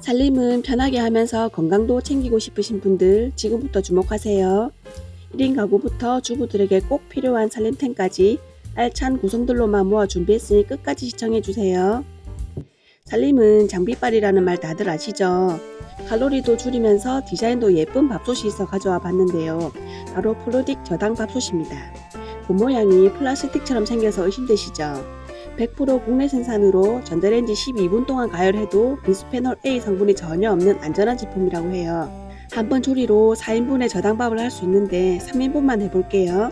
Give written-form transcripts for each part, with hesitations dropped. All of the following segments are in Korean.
살림은 편하게 하면서 건강도 챙기고 싶으신 분들 지금부터 주목하세요. 1인 가구부터 주부들에게 꼭 필요한 살림템까지 알찬 구성들로만 모아 준비했으니 끝까지 시청해주세요. 살림은 장비빨이라는 말 다들 아시죠? 칼로리도 줄이면서 디자인도 예쁜 밥솥이 있어 가져와 봤는데요. 바로 플루딕 저당 밥솥입니다. 본 모양이 플라스틱처럼 생겨서 의심되시죠? 100% 국내 생산으로 전자레인지 12분 동안 가열해도 비스페놀 A 성분이 전혀 없는 안전한 제품이라고 해요. 한 번 조리로 4인분의 저당밥을 할 수 있는데 3인분만 해볼게요.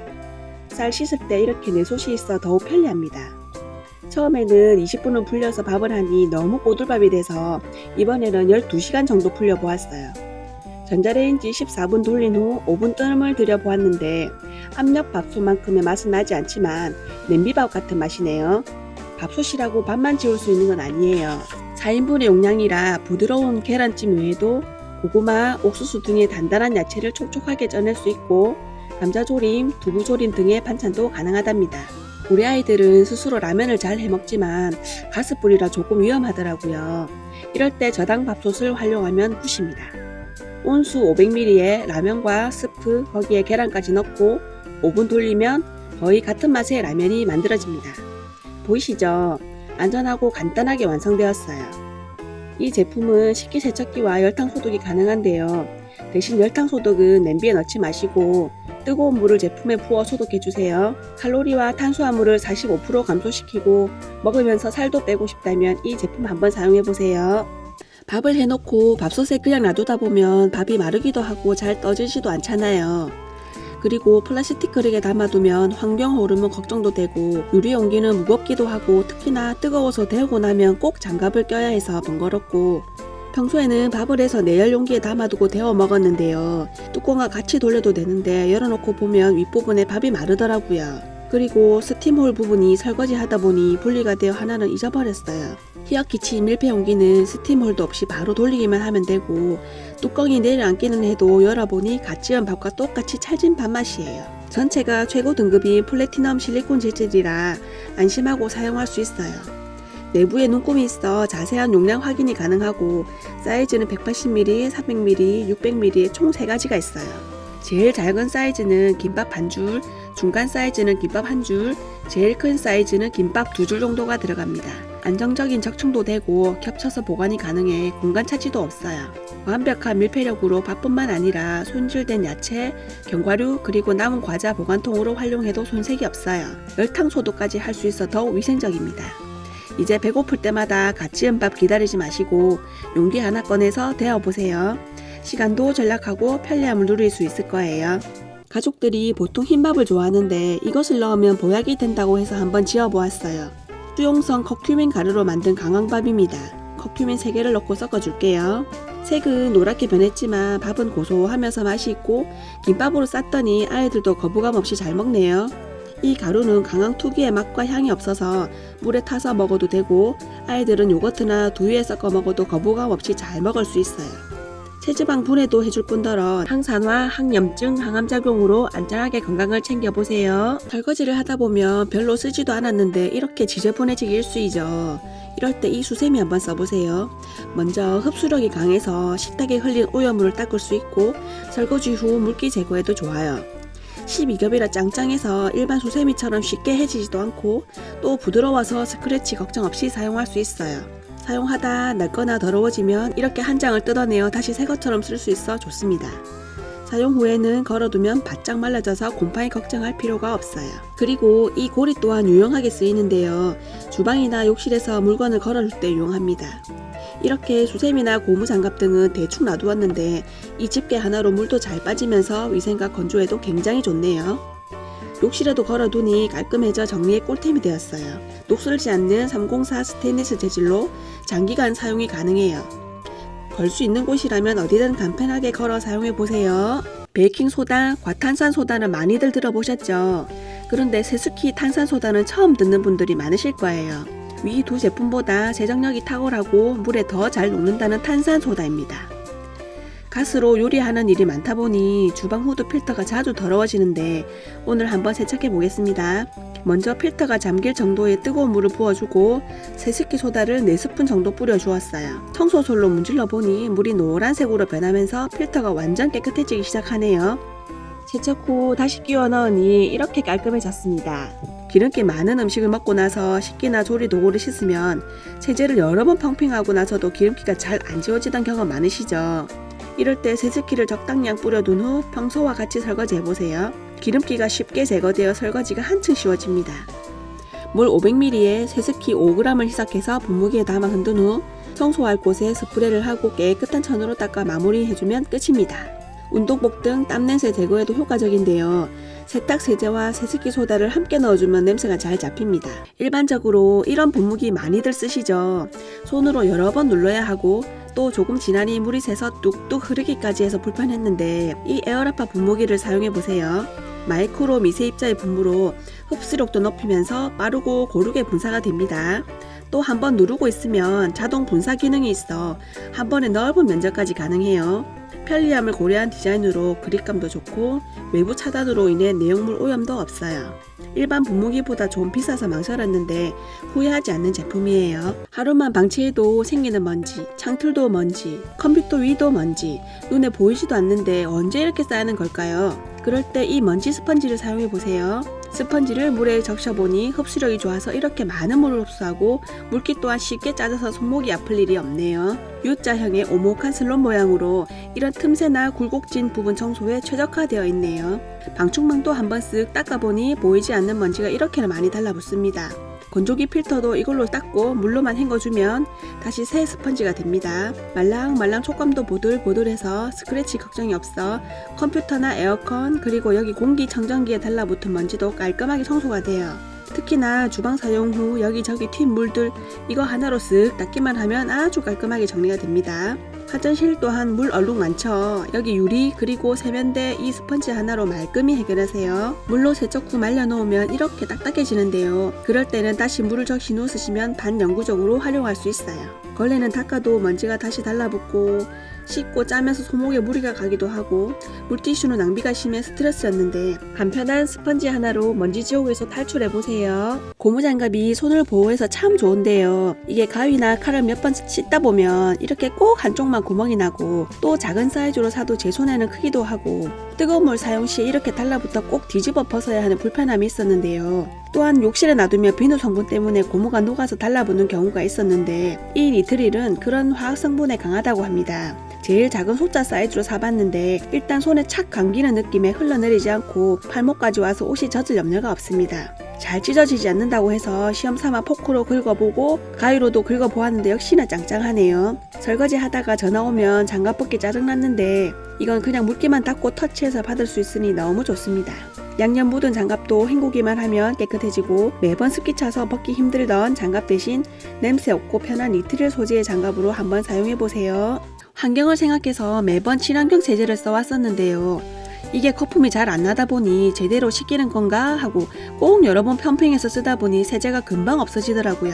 쌀 씻을 때 이렇게 내솥이 있어 더욱 편리합니다. 처음에는 20분은 불려서 밥을 하니 너무 꼬들밥이 돼서 이번에는 12시간 정도 불려 보았어요. 전자레인지 14분 돌린 후 5분 뜸을 들여 보았는데 압력 밥솥만큼의 맛은 나지 않지만 냄비밥 같은 맛이네요. 밥솥이라고 밥만 지울 수 있는 건 아니에요. 4인분의 용량이라 부드러운 계란찜 외에도 고구마, 옥수수 등의 단단한 야채를 촉촉하게 쪄낼 수 있고 감자조림, 두부조림 등의 반찬도 가능하답니다. 우리 아이들은 스스로 라면을 잘 해먹지만 가스불이라 조금 위험하더라고요. 이럴 때 저당 밥솥을 활용하면 굿입니다. 온수 500ml에 라면과 스프, 거기에 계란까지 넣고 5분 돌리면 거의 같은 맛의 라면이 만들어집니다. 보이시죠? 안전하고 간단하게 완성되었어요. 이 제품은 식기세척기와 열탕소독이 가능한데요. 대신 열탕소독은 냄비에 넣지 마시고 뜨거운 물을 제품에 부어 소독해주세요. 칼로리와 탄수화물을 45% 감소시키고 먹으면서 살도 빼고 싶다면 이 제품 한번 사용해보세요. 밥을 해놓고 밥솥에 그냥 놔두다 보면 밥이 마르기도 하고 잘 떠지지도 않잖아요. 그리고 플라스틱 그릇에 담아두면 환경 호르몬 걱정도 되고 유리 용기는 무겁기도 하고 특히나 뜨거워서 데우고 나면 꼭 장갑을 껴야 해서 번거롭고 평소에는 밥을 해서 내열 용기에 담아두고 데워 먹었는데요. 뚜껑과 같이 돌려도 되는데 열어놓고 보면 윗부분에 밥이 마르더라고요. 그리고 스팀홀 부분이 설거지 하다 보니 분리가 되어 하나는 잊어버렸어요. 히어키치 밀폐 용기는 스팀홀도 없이 바로 돌리기만 하면 되고 뚜껑이 내려앉기는 해도 열어보니 갓 지은 밥과 똑같이 찰진 밥맛이에요. 전체가 최고 등급인 플래티넘 실리콘 재질이라 안심하고 사용할 수 있어요. 내부에 눈금이 있어 자세한 용량 확인이 가능하고 사이즈는 180ml, 300ml, 600ml의 총 3가지가 있어요. 제일 작은 사이즈는 김밥 한 줄, 중간 사이즈는 김밥 한 줄, 제일 큰 사이즈는 김밥 2줄 정도가 들어갑니다. 안정적인 적층도 되고 겹쳐서 보관이 가능해 공간 차지도 없어요. 완벽한 밀폐력으로 밥뿐만 아니라 손질된 야채, 견과류 그리고 남은 과자 보관통으로 활용해도 손색이 없어요. 열탕소독까지 할 수 있어 더욱 위생적입니다. 이제 배고플 때마다 갓 지은 밥 기다리지 마시고 용기 하나 꺼내서 데워보세요. 시간도 절약하고 편리함을 누릴 수 있을 거예요. 가족들이 보통 흰밥을 좋아하는데 이것을 넣으면 보약이 된다고 해서 한번 지어보았어요. 수용성 커큐민 가루로 만든 강황밥입니다. 커큐민 3개를 넣고 섞어줄게요. 색은 노랗게 변했지만 밥은 고소하면서 맛이 있고 김밥으로 쌌더니 아이들도 거부감 없이 잘 먹네요. 이 가루는 강황 특유의 맛과 향이 없어서 물에 타서 먹어도 되고 아이들은 요거트나 두유에 섞어 먹어도 거부감 없이 잘 먹을 수 있어요. 체지방 분해도 해줄 뿐더러 항산화, 항염증, 항암작용으로 안전하게 건강을 챙겨보세요. 설거지를 하다 보면 별로 쓰지도 않았는데 이렇게 지저분해지기 일쑤이죠. 이럴 때 이 수세미 한번 써보세요. 먼저 흡수력이 강해서 식탁에 흘린 오염물을 닦을 수 있고 설거지 후 물기 제거에도 좋아요. 12겹이라 짱짱해서 일반 수세미처럼 쉽게 해지지도 않고 또 부드러워서 스크래치 걱정 없이 사용할 수 있어요. 사용하다 낡거나 더러워지면 이렇게 한 장을 뜯어내어 다시 새 것처럼 쓸 수 있어 좋습니다. 사용 후에는 걸어두면 바짝 말라져서 곰팡이 걱정할 필요가 없어요. 그리고 이 고리 또한 유용하게 쓰이는데요. 주방이나 욕실에서 물건을 걸어줄 때 유용합니다. 이렇게 수세미나 고무장갑 등은 대충 놔두었는데 이 집게 하나로 물도 잘 빠지면서 위생과 건조에도 굉장히 좋네요. 욕실에도 걸어두니 깔끔해져 정리의 꿀템이 되었어요. 녹슬지 않는 304 스테인리스 재질로 장기간 사용이 가능해요. 걸 수 있는 곳이라면 어디든 간편하게 걸어 사용해보세요. 베이킹소다, 과탄산소다는 많이들 들어보셨죠? 그런데 세스키 탄산소다는 처음 듣는 분들이 많으실 거예요. 위 두 제품보다 세정력이 탁월하고 물에 더 잘 녹는다는 탄산소다입니다. 가스로 요리하는 일이 많다 보니 주방 후드 필터가 자주 더러워지는데 오늘 한번 세척해 보겠습니다. 먼저 필터가 잠길 정도의 뜨거운 물을 부어주고 세습기 소다를 4스푼 정도 뿌려주었어요. 청소솔로 문질러 보니 물이 노란색으로 변하면서 필터가 완전 깨끗해지기 시작하네요. 세척 후 다시 끼워 넣으니 이렇게 깔끔해졌습니다. 기름기 많은 음식을 먹고 나서 식기나 조리 도구를 씻으면 세제를 여러 번 펌핑하고 나서도 기름기가 잘 안 지워지던 경험 많으시죠? 이럴 때 세습기를 적당량 뿌려둔 후 평소와 같이 설거지 해보세요. 기름기가 쉽게 제거되어 설거지가 한층 쉬워집니다. 물 500ml에 세습기 5g을 희석해서 분무기에 담아 흔든 후 청소할 곳에 스프레이를 하고 깨끗한 천으로 닦아 마무리해주면 끝입니다. 운동복 등 땀냄새 제거에도 효과적인데요. 세탁 세제와 세습기 소다를 함께 넣어주면 냄새가 잘 잡힙니다. 일반적으로 이런 분무기 많이들 쓰시죠? 손으로 여러 번 눌러야 하고 또 조금 지나니 물이 새서 뚝뚝 흐르기까지 해서 불편했는데 이 에어라파 분무기를 사용해보세요. 마이크로 미세입자의 분무로 흡수력도 높이면서 빠르고 고르게 분사가 됩니다. 또 한 번 누르고 있으면 자동 분사 기능이 있어 한 번에 넓은 면적까지 가능해요. 편리함을 고려한 디자인으로 그립감도 좋고 외부 차단으로 인해 내용물 오염도 없어요. 일반 분무기보다 좀 비싸서 망설였는데 후회하지 않는 제품이에요. 하루만 방치해도 생기는 먼지, 창틀도 먼지, 컴퓨터 위도 먼지, 눈에 보이지도 않는데 언제 이렇게 쌓이는 걸까요? 그럴 때 이 먼지 스펀지를 사용해보세요. 스펀지를 물에 적셔보니 흡수력이 좋아서 이렇게 많은 물을 흡수하고 물기 또한 쉽게 짜져서 손목이 아플 일이 없네요. U자형의 오목한 슬롯 모양으로 이런 틈새나 굴곡진 부분 청소에 최적화되어 있네요. 방충망도 한번 쓱 닦아보니 보이지 않는 먼지가 이렇게나 많이 달라붙습니다. 건조기 필터도 이걸로 닦고 물로만 헹궈주면 다시 새 스펀지가 됩니다. 말랑말랑 촉감도 보들보들해서 스크래치 걱정이 없어 컴퓨터나 에어컨 그리고 여기 공기청정기에 달라붙은 먼지도 깔끔하게 청소가 돼요. 특히나 주방 사용 후 여기저기 튄 물들 이거 하나로 쓱 닦기만 하면 아주 깔끔하게 정리가 됩니다. 화장실 또한 물 얼룩 많죠. 여기 유리 그리고 세면대 이 스펀지 하나로 말끔히 해결하세요. 물로 세척 후 말려놓으면 이렇게 딱딱해지는데요. 그럴 때는 다시 물을 적신 후 쓰시면 반영구적으로 활용할 수 있어요. 걸레는 닦아도 먼지가 다시 달라붙고 씻고 짜면서 손목에 무리가 가기도 하고 물티슈는 낭비가 심해 스트레스였는데 간편한 스펀지 하나로 먼지 지옥에서 탈출해보세요. 고무장갑이 손을 보호해서 참 좋은데요. 이게 가위나 칼을 몇 번 씻다 보면 이렇게 꼭 한쪽만 구멍이 나고 또 작은 사이즈로 사도 제 손에는 크기도 하고 뜨거운 물 사용 시에 이렇게 달라붙어 꼭 뒤집어 벗어야 하는 불편함이 있었는데요. 또한 욕실에 놔두면 비누 성분 때문에 고무가 녹아서 달라붙는 경우가 있었는데 이 니트릴은 그런 화학 성분에 강하다고 합니다. 제일 작은 소자 사이즈로 사봤는데 일단 손에 착 감기는 느낌에 흘러내리지 않고 팔목까지 와서 옷이 젖을 염려가 없습니다. 잘 찢어지지 않는다고 해서 시험삼아 포크로 긁어보고 가위로도 긁어보았는데 역시나 짱짱하네요. 설거지 하다가 전화 오면 장갑 벗기 짜증났는데 이건 그냥 물기만 닦고 터치해서 받을 수 있으니 너무 좋습니다. 양념 묻은 장갑도 헹구기만 하면 깨끗해지고 매번 습기 차서 벗기 힘들던 장갑 대신 냄새 없고 편한 니트릴 소재의 장갑으로 한번 사용해보세요. 환경을 생각해서 매번 친환경 세제를 써왔었는데요. 이게 거품이 잘 안 나다 보니 제대로 씻기는 건가 하고 꼭 여러 번 펌핑해서 쓰다 보니 세제가 금방 없어지더라고요.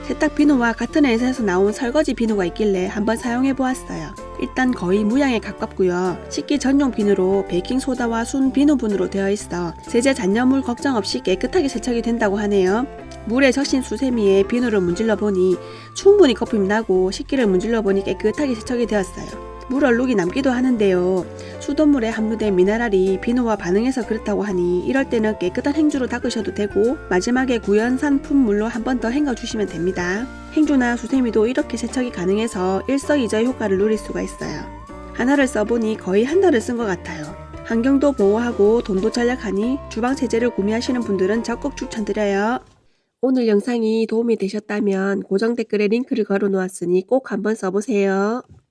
세탁 비누와 같은 회사에서 나온 설거지 비누가 있길래 한번 사용해 보았어요. 일단 거의 무향에 가깝고요. 씻기 전용 비누로 베이킹소다와 순 비누분으로 되어 있어 세제 잔여물 걱정 없이 깨끗하게 세척이 된다고 하네요. 물에 적신 수세미에 비누를 문질러 보니 충분히 거품이 나고 식기를 문질러 보니 깨끗하게 세척이 되었어요. 물 얼룩이 남기도 하는데요. 수돗물에 함유된 미네랄이 비누와 반응해서 그렇다고 하니 이럴 때는 깨끗한 행주로 닦으셔도 되고 마지막에 구연산 품물로 한 번 더 헹궈주시면 됩니다. 행주나 수세미도 이렇게 세척이 가능해서 일석이조의 효과를 누릴 수가 있어요. 하나를 써보니 거의 한 달을 쓴 것 같아요. 환경도 보호하고 돈도 절약하니 주방 세제를 구매하시는 분들은 적극 추천드려요. 오늘 영상이 도움이 되셨다면 고정 댓글에 링크를 걸어 놓았으니 꼭 한번 써보세요.